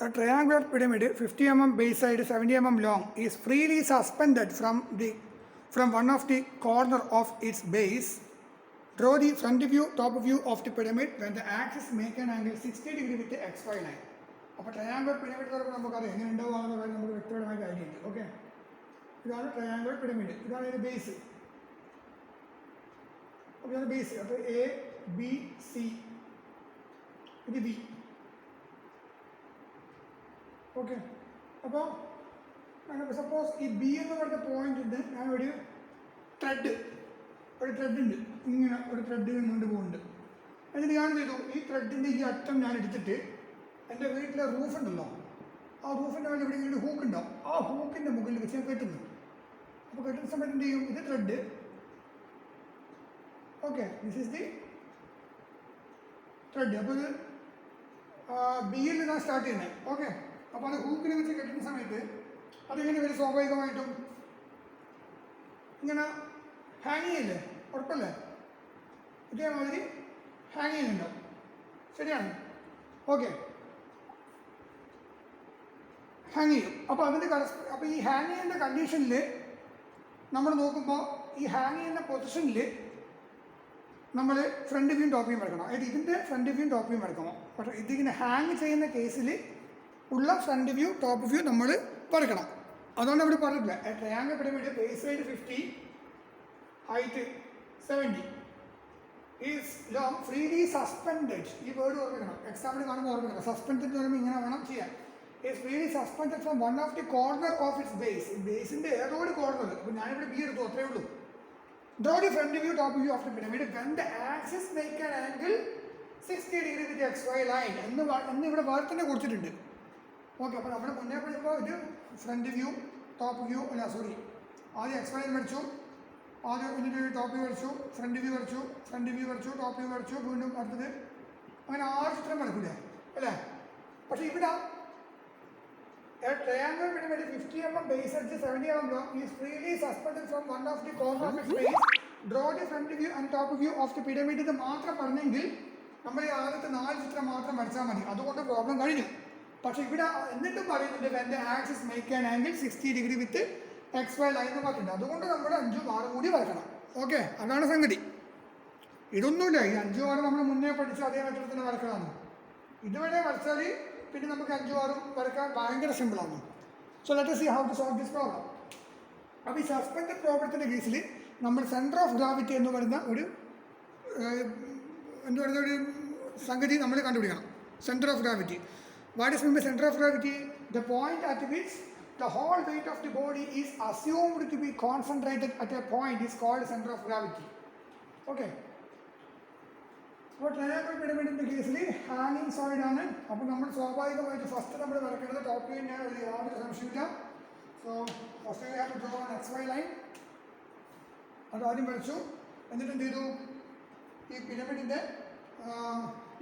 A triangular pyramid 50 mm base side 70 mm long is freely suspended from one of the corner of its base. Draw the front view, top view of the pyramid when the axis make an angle 60 degree with the XY line. അപ്പോൾ triangular pyramid തുറക്കുമ്പോൾ നമുക്കറിയാം എങ്ങനെ ഉണ്ടാവുകയാണെന്ന് കാര്യം നമുക്ക് വ്യക്തമായിട്ട് idea ഉണ്ട്. Okay, ഇതാണ് triangular pyramid, ഇതാണ് ഇതിൻ്റെ ബേസ്. അപ്പോൾ ഇതാണ് ബേസ്. അപ്പോൾ എ ബി സി, ഇത് ബി. ഓക്കെ, അപ്പോൾ സപ്പോസ് ഈ ബി എന്ന് പറഞ്ഞ പോയിന്റിൻ്റെ ഞാൻ ഒരു ത്രെഡ് ഉണ്ട്, ഇങ്ങനെ ഒരു ത്രെഡ് നിന്നുകൊണ്ട് പോകുന്നുണ്ട്. എന്നിട്ട് ഞാൻ ചെയ്തു, ഈ ത്രെഡിൻ്റെ ഈ അറ്റം ഞാൻ എടുത്തിട്ട് എൻ്റെ വീട്ടിലെ റൂഫ് ഉണ്ടല്ലോ, ആ റൂഫിൻ്റെ മേലെ ഇവിടെ ഇങ്ങനെ ഹൂക്ക് ഉണ്ടാവും, ആ ഹൂക്കിൻ്റെ മുകളിൽ വെച്ച് ഞാൻ കെട്ടുന്നു. അപ്പോൾ കെട്ടുന്ന സമയത്ത് എന്ത് ചെയ്യും, ഇത് thread. Okay, this is the thread. അപ്പോൾ ഇത് ബിയിൽ നിന്നാണ് സ്റ്റാർട്ട് ചെയ്യുന്നത്. ഓക്കെ, അപ്പോൾ അത് ഹൂക്കിനെ വെച്ച് കെട്ടുന്ന സമയത്ത് അതെങ്ങനെ വരും, സ്വാഭാവികമായിട്ടും ഇങ്ങനെ ഹാങ് ചെയ്യില്ലേ, ഉറപ്പല്ലേ, ഇതേമാതിരി ഹാങ് ചെയ്യുന്നുണ്ടാവും. ശരിയാണ്. ഓക്കെ, ഹാങ് ചെയ്യും. അപ്പോൾ അപ്പോൾ ഈ ഹാങ് ചെയ്യുന്ന കണ്ടീഷനിൽ നമ്മൾ നോക്കുമ്പോൾ ഈ ഹാങ് ചെയ്യുന്ന പൊസിഷനിൽ നമ്മൾ ഫ്രണ്ട് വ്യൂയും ടോപ്പ് വ്യൂയും എടുക്കണം. അതായത് ഇതിൻ്റെ ഫ്രണ്ട് വ്യൂയും ടോപ്പ് വ്യൂയും എടുക്കണം. പക്ഷേ ഇതിങ്ങനെ ഹാങ് ചെയ്യുന്ന കേസിൽ ഉള്ള ഫ്രണ്ട് വ്യൂ ടോപ്പ് വ്യൂ നമ്മൾ വരയ്ക്കണം. അതുകൊണ്ട് അവിടെ പറഞ്ഞിട്ടില്ല, triangle pyramid base side 50, height 70 is long freely suspended. ഈ വേർഡ് ഓർമ്മിക്കണം, എക്സാമ്പിൾ കാണുമ്പോൾ ഓർമ്മിക്കണം. സസ്പെൻഡ് എന്ന് പറയുമ്പോൾ ഇങ്ങനെ വേണം ചെയ്യാൻ. Is freely suspended from one of the corner of its base. ഈ ബേസിൻ്റെ ഏതോ ഒരു കോർണർ. അപ്പോൾ ഞാനിവിടെ ബി എടുത്തു, അത്രേ ഉള്ളൂ. Draw the front view, top view of the pyramid when the axis make an angle 60 degree with the XY line എന്ന് ഇവിടെ വേറെ തന്നെ കൊടുത്തിട്ടുണ്ട്. ഓക്കെ, അപ്പോൾ നമ്മൾ മുന്നേ പഠിക്കുമ്പോൾ ഇത് ഫ്രണ്ട് വ്യൂ, ടോപ്പ് വ്യൂ, അല്ല സോറി, ആദ്യം XY ലൈൻ വരച്ചു, ആദ്യം എന്നിട്ട് ടോപ്പ് വ്യൂ വരച്ചു, ഫ്രണ്ട് വ്യൂ വരച്ചു, ഫ്രണ്ട് വ്യൂ വരച്ചു, ടോപ്പ് വ്യൂ വരച്ചു, വീണ്ടും അടുത്തത്, അങ്ങനെ 6 ചിത്രം വരക്കൂലേ അല്ലേ. പക്ഷേ ഇവിടെ a triangular pyramid 50 mm base edge 70 mm long is freely suspended from one of the corner of its base. Draw the front view and top view of the pyramid. ഇത് മാത്രം പറഞ്ഞെങ്കിൽ നമ്മൾ ഈ ആദ്യത്തെ 4 ചിത്രം മാത്രം വരച്ചാൽ മതി, അതുകൊണ്ട് പ്രോബ്ലം കഴിഞ്ഞു. പക്ഷേ ഇവിടെ എന്നിട്ടും പറയുന്നുണ്ട് when the axis make an angle 60 degree with XY line എന്ന് പറഞ്ഞിട്ടുണ്ട്. അതുകൊണ്ട് നമ്മൾ 5ഉം 6ഉം കൂടി വരക്കണം. ഓക്കെ, അതാണ് സംഗതി. ഇതൊന്നുമില്ല, ഈ 5ഉം 6ഉം നമ്മൾ മുന്നേ പഠിച്ച അതേ മെത്തേഡിൽ തന്നെ വരക്കണമെന്ന്. ഇതുവരെ വരച്ചാൽ പിന്നെ നമുക്ക് 5ഉം 6ഉം വരക്കാൻ ഭയങ്കര സിമ്പിളാണ്. So let us see how to solve this problem. അപ്പോൾ ഈ സസ്പെൻഡ് പ്രോബ്ലത്തിൻ്റെ കേസിൽ നമ്മൾ സെൻറ്റർ ഓഫ് ഗ്രാവിറ്റി എന്ന് പറയുന്ന ഒരു സംഗതി നമ്മൾ കണ്ടുപിടിക്കണം. Centre of gravity. What is mean by centre of gravity? The point at which the whole weight of the body is assumed to be concentrated at a point is called center of gravity. Okay. അപ്പോൾ triangle പിരമിഡിൻ്റെ കേസിൽ ഹാങ്ങിങ് solid ആണ്. അപ്പോൾ നമ്മൾ സ്വാഭാവികമായിട്ട് first നമ്മൾ വരയ്ക്കേണ്ടത് top view തന്നെയാണ്, ഒരു യാതൊരു സംശയമില്ല. So first we have to draw an XY line. അത് ആദ്യം വരച്ചു. എന്നിട്ട് എന്ത് ചെയ്തു, ഈ പിരമിഡിൻ്റെ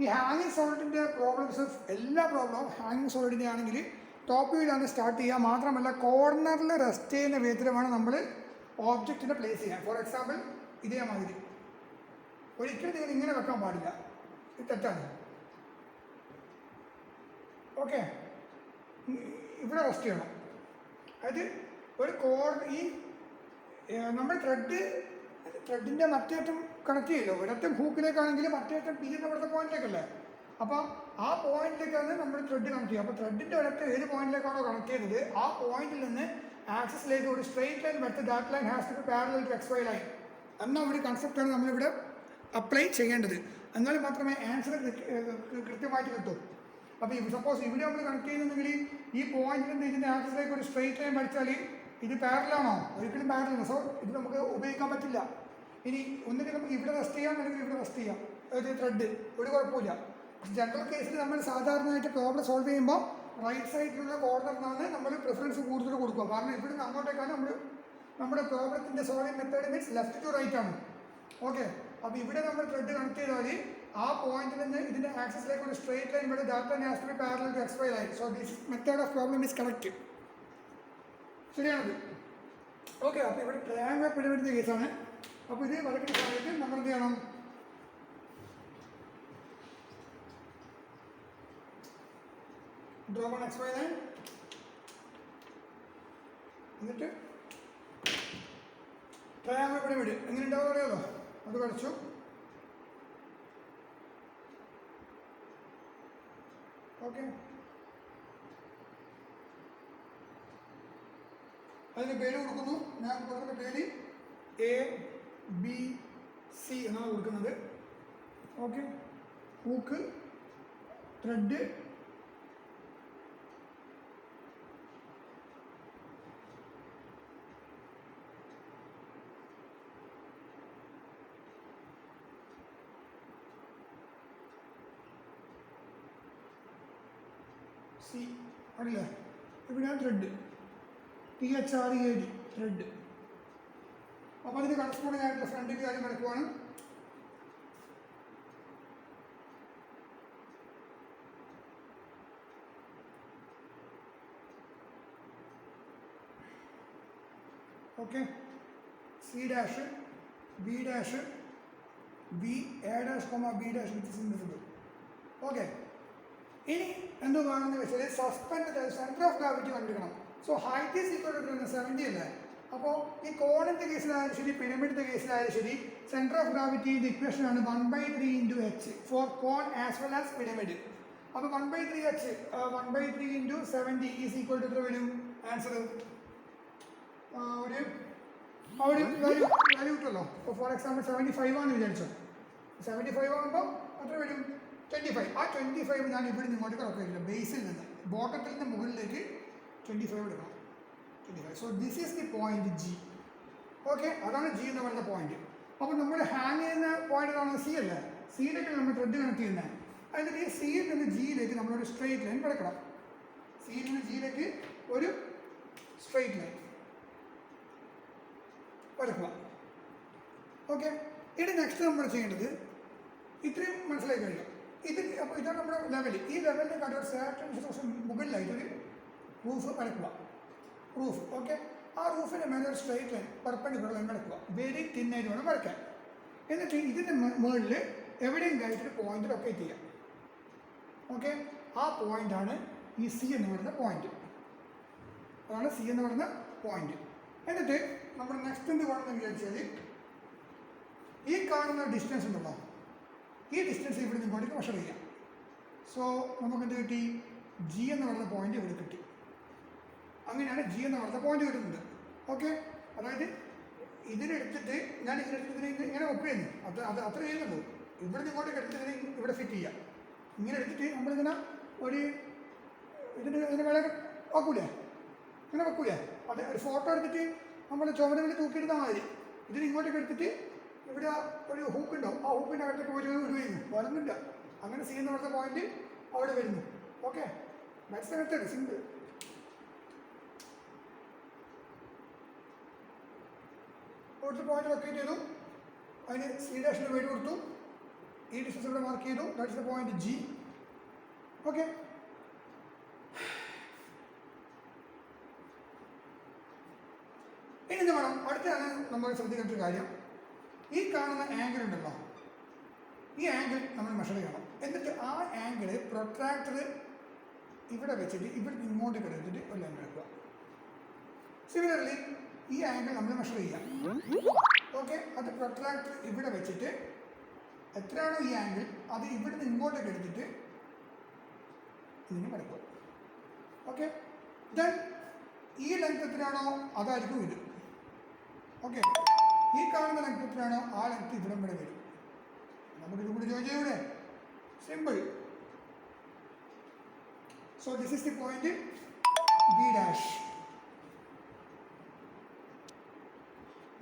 ഈ ഹാങ്ങിങ് സോളിഡിൻ്റെ പ്രോബ്ലംസ്, എല്ലാ പ്രോബ്ലവും ഹാങ്ങിങ് സോളിഡിൻ്റെ ആണെങ്കിൽ ടോപ്പ് വ്യൂയിലാണ് സ്റ്റാർട്ട് ചെയ്യുക. മാത്രമല്ല കോർണറിൽ റെസ്റ്റ് ചെയ്യുന്ന വിധത്തിൽ വേണം നമ്മൾ ഓബ്ജക്റ്റിനെ പ്ലേസ് ചെയ്യാൻ. ഫോർ എക്സാമ്പിൾ ഇതേമാതിരി ഒരിക്കലും നിങ്ങൾ ഇങ്ങനെ വെക്കാൻ പാടില്ല, ഇത് തെറ്റാണ്. ഓക്കെ, ഇവിടെ റെസ്റ്റ് ചെയ്യണം. അതായത് ഒരു ഈ നമ്മൾ ത്രെഡിൻ്റെ മറ്റേറ്റം കണക്ട് ചെയ്യല്ലോ, ഒരറ്റം ഹൂക്കിലേക്കാണെങ്കിൽ മറ്റേറ്റം പി എന്ന ഇവിടുത്തെ പോയിന്റിലേക്കല്ലേ. അപ്പോൾ ആ പോയിന്റിലേക്കാണ് നമ്മൾ ത്രെഡ് കണക്ട് ചെയ്യുക. അപ്പോൾ ത്രെഡിൻ്റെ ഒരറ്റം ഏത് പോയിന്റിലേക്കാണോ കണക്ട് ചെയ്തത് ആ പോയിന്റിൽ നിന്ന് ആക്സിസിലേക്ക് ഒരു സ്ട്രെയിറ്റ് ലൈൻ വരച്ച് that line has to be parallel to XY line എന്ന ഒരു കൺസെപ്റ്റാണ് നമ്മളിവിടെ അപ്ലൈ ചെയ്യേണ്ടത്. എന്നാൽ മാത്രമേ ആൻസർ കൃത്യമായിട്ട് കിട്ടൂ. അപ്പോൾ സപ്പോസ് ഇവിടെ നമ്മൾ കണക്ട് ചെയ്യുന്നുണ്ടെങ്കിൽ ഈ പോയിന്റിൽ നിന്ന് ഇതിൻ്റെ ആക്സിസിലേക്ക് ഒരു സ്ട്രെയിറ്റ് ലൈൻ വരച്ചാൽ ഇത് പാരലാണോ? ഒരിക്കലും പാരലല്ല. സോ ഇത് നമുക്ക് ഉപയോഗിക്കാൻ പറ്റില്ല. ഇനി ഒന്നിട്ട് നമുക്ക് ഇവിടെ റെസ്റ്റ് ചെയ്യാം, അല്ലെങ്കിൽ ഇവിടെ റെസ്റ്റ് ചെയ്യാം, ഒരു ത്രെഡ്, ഒരു കുഴപ്പമില്ല. ജനറൽ കേസിൽ നമ്മൾ സാധാരണയായിട്ട് പ്രോബ്ലം സോൾവ് ചെയ്യുമ്പോൾ റൈറ്റ് സൈഡിലുള്ള കോർണറിനാണ് നമ്മൾ പ്രിഫറൻസ് കൂടുതൽ കൊടുക്കുക. കാരണം ഇവിടെ നിന്ന് അങ്ങോട്ടേക്കാണ് നമ്മുടെ പ്രോബ്ലത്തിൻ്റെ solving method means left to right ആണ്. ഓക്കെ, അപ്പോൾ ഇവിടെ നമ്മൾ ത്രെഡ് കണക്ട് ചെയ്താൽ ആ പോയിന്റിൽ നിന്ന് ഇതിൻ്റെ ആക്സിസിലേക്ക് ഒരു സ്ട്രെയിറ്റ് ലൈൻ വരെ that line has to be parallel to XY line. So this method of problem is correct. ശരിയാണത്. ഓക്കെ, അപ്പോൾ ഇവിടെ ട്രയാങ്കിൾ പിരമിഡിൻ്റെ കേസാണ്. അപ്പോൾ ഇത് വരയ്ക്കുന്ന സമയത്ത് നമ്മൾ എന്ത് ചെയ്യണം, ഡ്രോ വൺ XY ലൈൻ. എന്നിട്ട് ട്രയാങ്കിൾ പിരമിഡ് എങ്ങനെ ഉണ്ടാവും അറിയാമല്ലോ, അത് വരച്ചു. ഓക്കെ, അതിന് പേര് കൊടുക്കുന്നു. ഞാൻ കൊടുക്കുന്ന പേര് ABC എന്നാണ് കൊടുക്കുന്നത്. ഓക്കെ, ഹൂക്ക്, ത്രെഡ്, സി അല്ലേ, ഇവിടെ ത്രെഡ്, THREAD ത്രെഡ്. അപ്പോൾ അതിന് കറസ്പോണ്ടിങ് ആയിട്ടുള്ള ഫ്രണ്ടിൻ്റെ കാര്യം നടക്കുവാണ്. Okay, C dash, B dash, B A dash, B dash with invisible. Okay, ഇനി എന്തോ കാണുന്നത് വെച്ചാൽ സസ്പെൻഡ് സെൻറ്റർ ഓഫ് ഗ്രാവിറ്റി കണ്ടുപിടിക്കണം. So height is equal to 70 അല്ലേ. അപ്പോൾ ഈ കോണിൻ്റെ കേസിലായാലും ശരി പിരമിഡിൻ്റെ കേസിലായാലും ശരി സെൻറ്റർ ഓഫ് ഗ്രാവിറ്റിൻ്റെ ഇക്വേഷനാണ് 1/3 × H for cone as well as pyramid. അപ്പോൾ 1/3 H 1/3 × 70 ഈസ് ഈക്വൽ ടു എത്ര വരും ആൻസർ? ഒരു വാല്യൂ കിട്ടുമല്ലോ. ഇപ്പോൾ ഫോർ എക്സാമ്പിൾ 75 ആണെന്ന് വിചാരിച്ചോ. 75 ആകുമ്പോൾ എത്ര വരും? 25. ആ 25 ഞാൻ ഇവിടെ നിന്ന് ഇങ്ങോട്ട് കിടക്കില്ല, ബേസിൽ നിന്ന് ബോട്ടത്തിൽ നിന്ന് മുകളിലേക്ക് 25 എടുക്കണം. 25. So this is the point G. Okay, അതാണ് G എന്ന് പറയുന്ന പോയിന്റ്. അപ്പോൾ നമ്മൾ ഹാങ് ചെയ്യുന്ന പോയിന്റ് ഏതാണ്? C അല്ലേ. സിയിലേക്ക് നമ്മൾ ത്രെഡ് കണക്ട് ചെയ്യുന്നത്. എന്നിട്ട് ഈ സിയിൽ നിന്ന് ജിയിലേക്ക് നമ്മളൊരു സ്ട്രെയിറ്റ് ലൈൻ വരക്കണം. സിയിൽ നിന്ന് ജിയിലേക്ക് ഒരു സ്ട്രെയിറ്റ് ലൈൻ വരക്കുക. ഓക്കെ, ഇനി നെക്സ്റ്റ് നമ്മൾ ചെയ്യേണ്ടത് ഇത്രയും മനസ്സിലായി കഴിഞ്ഞു. അപ്പോൾ ഇതാണ് നമ്മുടെ ലെവൽ. ഈ ലെവലിൻ്റെ കണ്ടുപിടിച്ച് മുകളിലായിട്ടൊരു റൂഫ് വരക്കുക. റൂഫ്. ഓക്കെ, ആ റൂഫിൻ്റെ മേലെ ഒരു സ്ട്രെയിറ്റ് ലൈൻ പെർപെൻഡിക്കുലർ ലൈൻ വരക്കുക. വെരി തിന്നായിട്ട് വേണം വരയ്ക്കാൻ. എന്നിട്ട് ഇതിൻ്റെ മുകളിൽ എവിടെയെങ്കിലും ആയിട്ടൊരു പോയിന്റ് ലൊക്കേറ്റ് ചെയ്യാം. ഓക്കെ, ആ പോയിൻ്റാണ് ഈ C എന്ന് പറയുന്ന പോയിന്റ്. അതാണ് C എന്ന് പറയുന്ന പോയിന്റ്. എന്നിട്ട് നമ്മൾ നെക്സ്റ്റ് എന്ത് വേണമെന്ന് വിചാരിച്ചാൽ ഈ കാണുന്ന ഡിസ്റ്റൻസ് ഉണ്ടല്ലോ, ഈ ഡിസ്റ്റൻസ് ഇവിടെ നിന്ന് ഇങ്ങോട്ടേക്ക് മെഷർ ചെയ്യാം. സോ നമുക്ക് എന്ത് കിട്ടി? G എന്ന് പറയുന്ന പോയിന്റ് ഇവിടെ കിട്ടി. അങ്ങനെയാണ് G എന്ന് പറയുന്ന പോയിന്റ് കിട്ടുന്നത്. ഓക്കെ, അതായത് ഇതിനെടുത്തിട്ട് ഞാൻ ഇതിനെടുത്തിട്ട് ഇങ്ങനെ വെക്ക് ചെയ്യുന്നു. അത് അത്ര ചെയ്യുന്നുള്ളൂ. ഇവിടെ നിന്ന് ഇങ്ങോട്ടേക്ക് എടുത്തിട്ട് ഇവിടെ ഫിറ്റ് ചെയ്യാം. ഇങ്ങനെ എടുത്തിട്ട് നമ്മളിങ്ങനെ ഒരു ഇതിന് മേലെ വെക്കൂലേ, ഇങ്ങനെ വെക്കൂലേ, അത് ഒരു ഫോട്ടോ എടുത്തിട്ട് നമ്മൾ ചുവരിൽ തൂക്കിയിടുന്ന മാതിരി ഇതിന് ഇങ്ങോട്ടേക്ക് എടുത്തിട്ട് ഇവിടെ ഒരു ഹൂക്ക് ഉണ്ടാവും. ആ ഹൂക്കിൻ്റെ അകത്തേക്ക് ഒരു വരുന്നു, വരുന്നില്ല. അങ്ങനെ C എന്ന് പറയുന്ന പോയിന്റ് അവിടെ വരുന്നു. Okay, that's the method. Simple. ഇവിടുത്തെ പോയിന്റ് ലൊക്കേറ്റ് ചെയ്തു, അതിന് C ഡാഷിന് വേണ്ടി കൊടുത്തു, ഈ ഡിസ്റ്റൻസ് ഇവിടെ മാർക്ക് ചെയ്തു. That's the point G. Okay, ഇനി എന്ത് വേണം? അടുത്താണ് നമ്മൾ ശ്രദ്ധിക്കേണ്ട ഒരു കാര്യം. ഈ കാണുന്ന ആംഗിൾ ഉണ്ടല്ലോ, ഈ ആംഗിൾ നമ്മൾ മെഷർ ചെയ്യണം. എന്നിട്ട് ആ ആംഗിൾ പ്രൊട്രാക്ടർ ഇവിടെ വെച്ചിട്ട് ഇവിടെ ഇങ്ങോട്ട് കിടന്നിട്ട് ഒരു ലൈൻ എടുക്കുക. സിമിലർലി ഈ ആംഗിൾ നമ്മൾ മെഷർ ചെയ്യാം. ഓക്കെ, അത് പ്രൊട്രാക്ടർ ഇവിടെ വെച്ചിട്ട് എത്രയാണോ ഈ ആംഗിൾ അത് ഇവിടുന്ന് ഇങ്ങോട്ടേക്ക് എടുത്തിട്ട് ഇതിന് വരയ്ക്കുക. ഓക്കെ, ദെൻ ഈ ലെങ്ത് എത്രയാണോ അതായിരിക്കും ഇത്. ഓക്കെ, ഈ കാണുന്ന ലെങ്ത് എത്രയാണോ ആ ലെങ്ത് ഇവിടം വരെ വരും. നമുക്ക് ഇത് കൂടി ജോയിൻ ചെയ്യൂടെ? Simple. So this is the point B dash.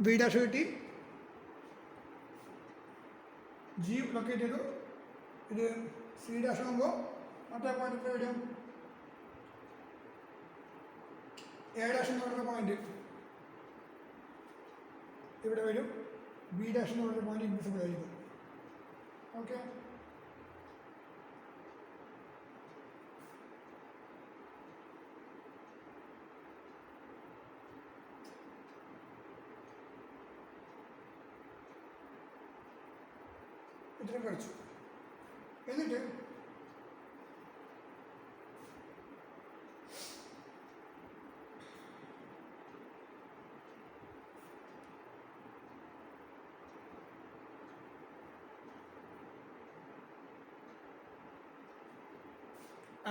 B dash കിട്ടി, G ലൊക്കേറ്റ് ചെയ്തു. ഇത് C ഡാഷ് ആകുമ്പോൾ മറ്റേ പോയിന്റ് എത്ര വരും? A ഡാഷ് എന്ന് പറയുന്ന പോയിന്റ് ഇവിടെ വരും. B ഡാഷ് എന്ന് പറയുന്ന പോയിന്റ് ഇൻവിസിബിൾ ആയിരിക്കും. ഓക്കെ, ഇത്രയും കഴിച്ചു. എന്നിട്ട്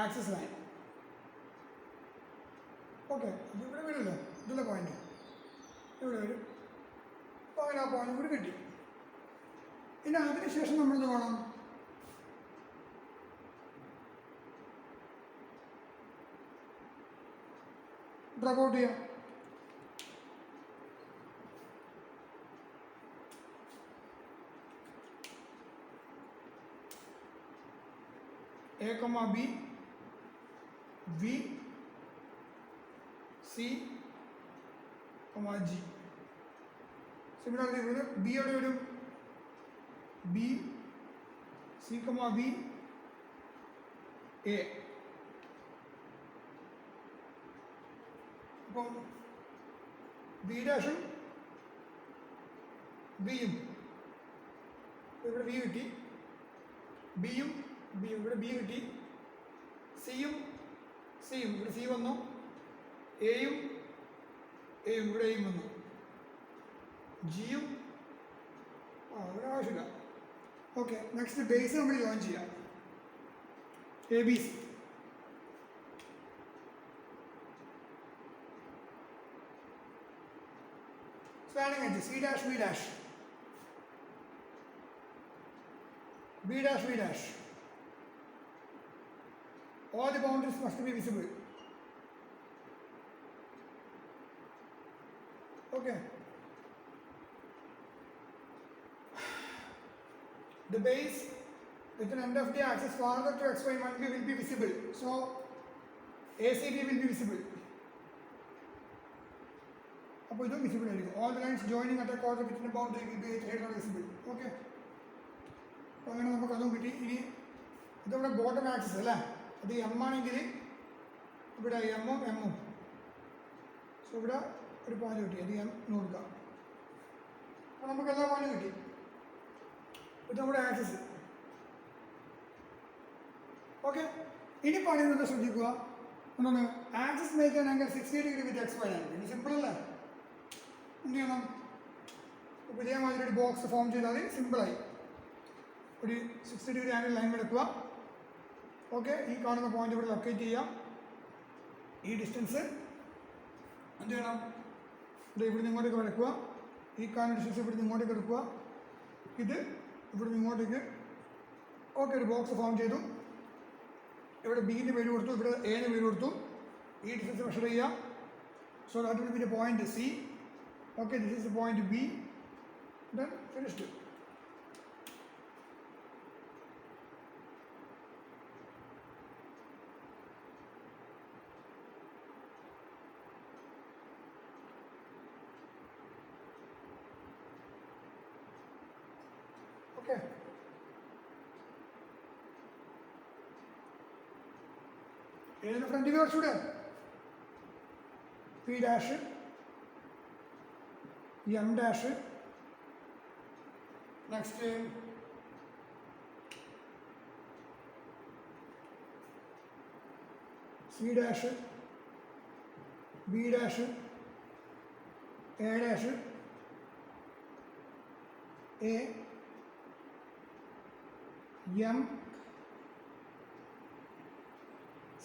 ആക്സിസ് ലൈൻ. ഓക്കെ, അത് ഇവിടെ വരുമല്ലോ, ഇതിലെ പോയിന്റ് ഇവിടെ വരും. അപ്പോൾ അങ്ങനെ ആ പോയിന്റ് കൂടി കിട്ടി. ഇനി അതിനുശേഷം നമ്മളെന്ത് വേണം, ഡ്രോപ്പ് ഔട്ട് ചെയ്യാം. A, B, V, C, G. Similarly ഇവിടെ ബി എവിടെ വരും, ബി, സി, ബി, എ. അപ്പം ബി ഡാഷും ബിയും ഇവിടെ ബി കിട്ടി, ബിയും ബിയും ഇവിടെ ബി കിട്ടി, സിയും ഇവിടെ സി വന്നു, എയും ഇവിടെ എയും വന്നു, ജിയും ഇവിടെ ആവശ്യമില്ല. ഓക്കെ, നെക്സ്റ്റ് ബേസ് നമ്മൾ ജോയിൻ ചെയ്യാം. A B C. Spanning edge C dash B dash, B dash B dash. All the boundaries must be visible. Okay. The base with an end of the axis farther to xy 1b will be visible. So ACB will be visible. അപ്പോൾ ഇത് visible ആയിരിക്കും. All the lines joining at a quarter within a boundary will be either visible. Okay. അപ്പോൾ അങ്ങനെ നമുക്ക് അതും കിട്ടി. ഇനി ഇതിവിടെ ബോട്ടം ആക്സിസ് അല്ലേ, അത് എം ആണെങ്കിൽ ഇവിടെ എമ്മും എമ്മും, സോ ഇവിടെ ഒരു പോയിന്റ് കിട്ടി, അത് എം നോക്കാം. അപ്പോൾ നമുക്ക് എല്ലാ പോയിന്റും കിട്ടി. ഇത് നമ്മുടെ ആക്സിസ്. ഓക്കെ, ഇനി പറയുന്നത് ശ്രദ്ധിക്കുക, എന്താണ് axis make an angle 60 degree with X Y angle. ഇനി സിമ്പിൾ അല്ലേ, എന്ത് ചെയ്യണം, ഇപ്പോൾ ഇതേമാതിരി ഒരു ബോക്സ് ഫോം ചെയ്താൽ സിമ്പിളായി ഒരു 60 ഡിഗ്രി ആംഗിൾ ലൈൻ എടുക്കുക. ഓക്കെ, ഈ കാണുന്ന പോയിന്റ് ഇവിടെ ലൊക്കേറ്റ് ചെയ്യാം. ഈ ഡിസ്റ്റൻസ് എന്ത് ചെയ്യണം, ഇത് ഇവിടുന്ന് ഇങ്ങോട്ടേക്ക് വരയ്ക്കുക. ഈ കാണുന്ന ഡിസ്റ്റൻസ് ഇവിടുന്ന് ഇങ്ങോട്ടേക്ക് എടുക്കുക. ഇത് ഇവിടുന്ന് ഇങ്ങോട്ടേക്ക്. ഓക്കെ, ഒരു ബോക്സ് ഫോം ചെയ്തു. ഇവിടെ ബിന്ന് പേര് കൊടുത്തു, ഇവിടെ എന് പേര് കൊടുത്തു. ഈ ഡിസ്റ്റൻസ് മെഷർ ചെയ്യാം. So that will be the point C. Okay, this is the point B. Then finished. Okay, ഏതിന് ഫ്രണ്ടിൽ കുറച്ചുകൂടെ P dash, M dash, next C dash, B dash, A dash, A, M,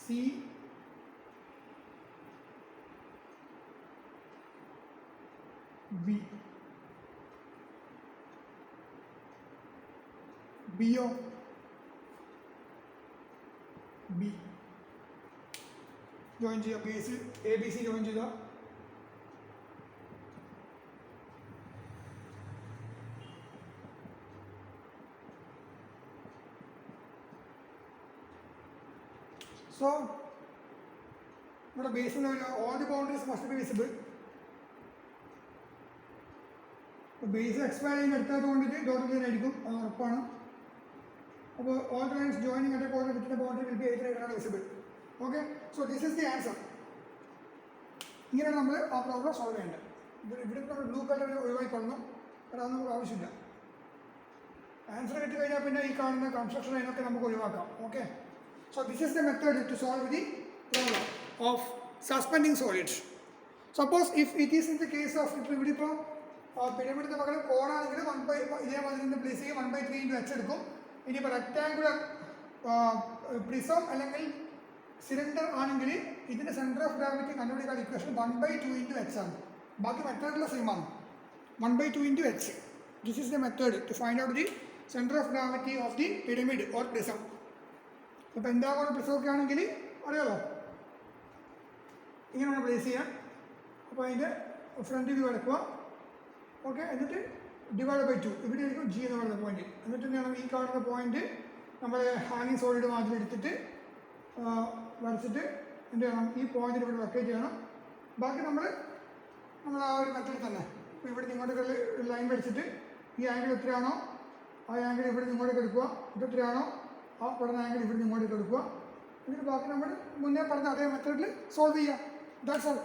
C, B. ബിയോ B join ചെയ്യുക. Base A B C join ചെയ്യുക. So ഇവിടെ ബേസിൽ all the boundaries must be visible. Base expand ചെയ്യുന്ന എടുത്തത് കൊണ്ടിട്ട് dot line ആയിരിക്കും, അത് ഉറപ്പാണ്. അപ്പോൾ all the lines joining at A corner within A boundary will be either visible. Okay, so this is the answer. ഇങ്ങനെയാണ് നമ്മൾ ആ പ്രോബ്ലം സോൾവ് ചെയ്യേണ്ടത്. ഇവിടെ നമ്മൾ ബ്ലൂ കളർ ഒഴിവാക്കിക്കൊള്ളണം, കാരണം അത് നമുക്ക് ആവശ്യമില്ല. ആൻസർ കിട്ടി കഴിഞ്ഞാൽ പിന്നെ ഈ കാണുന്ന കൺസ്ട്രക്ഷൻ അതിനൊക്കെ നമുക്ക് ഒഴിവാക്കാം. Okay, so this is the method to solve the problem of suspending solids. Suppose if it is in the case of ഇവിടെ ഇപ്പോൾ പിരമിഡിൻ്റെ പകരം കോണാണെങ്കിൽ 1/, ഇതേമാതിരി നിന്ന് പ്ലേസ് ചെയ്യും, 1/3 × h എടുക്കും. ഇനിയിപ്പോൾ റെക്റ്റാങ്കുലർ പ്രിസം അല്ലെങ്കിൽ സിലിണ്ടർ ആണെങ്കിൽ ഇതിൻ്റെ സെൻറ്റർ ഓഫ് ഗ്രാവിറ്റി കണ്ടുപിടിക്കാൻ ഇക്വേഷൻ 1/2 ഇൻറ്റു എച്ച് ആണ്. ബാക്കി മെത്തേഡിലെ സെയിം ആണ്. 1/2 into H. This is the method to find out the centre of gravity of the pyramid or prism. ഇപ്പോൾ പെൻറ്റാഗോൺ പ്രിസം ഒക്കെ ആണെങ്കിൽ അറിയാമല്ലോ, ഇങ്ങനെ നമ്മൾ പ്ലേസ് ചെയ്യാം. അപ്പോൾ അതിൻ്റെ ഫ്രണ്ട് വ്യൂ എടുക്കുക. ഓക്കെ, എന്നിട്ട് ഡിവൈഡ് ബൈ 2 ഇവിടെ ആയിരിക്കും ജി എന്ന് പറയുന്ന പോയിന്റ്. എന്നിട്ട് എന്താണ് ഈ കാണുന്ന പോയിന്റ് നമ്മൾ ഹാങ്ങിങ് സോളിഡ് മാതിരി എടുത്തിട്ട് വരച്ചിട്ട് എന്ത് ചെയ്യണം, ഈ പോയിന്റിൽ ഇവിടെ ലൊക്കേറ്റ് ചെയ്യണം. ബാക്കി നമ്മൾ ആ ഒരു മെത്തേഡ് തന്നെ ഇപ്പോൾ ഇവിടെ ഇങ്ങോട്ടേക്ക് ലൈൻ വരച്ചിട്ട് ഈ ആംഗിൾ എത്രയാണോ ആ ആംഗിൾ ഇവിടെ ഇങ്ങോട്ടേക്ക് എടുക്കുക. ഇത് എത്രയാണോ ആ പറഞ്ഞ ആംഗിൾ ഇവിടെ ഇങ്ങോട്ടേക്ക് എടുക്കുക. എന്നിട്ട് ബാക്കി നമ്മൾ മുന്നേ പറഞ്ഞ അതേ മെത്തേഡിൽ സോൾവ് ചെയ്യുക. That's all.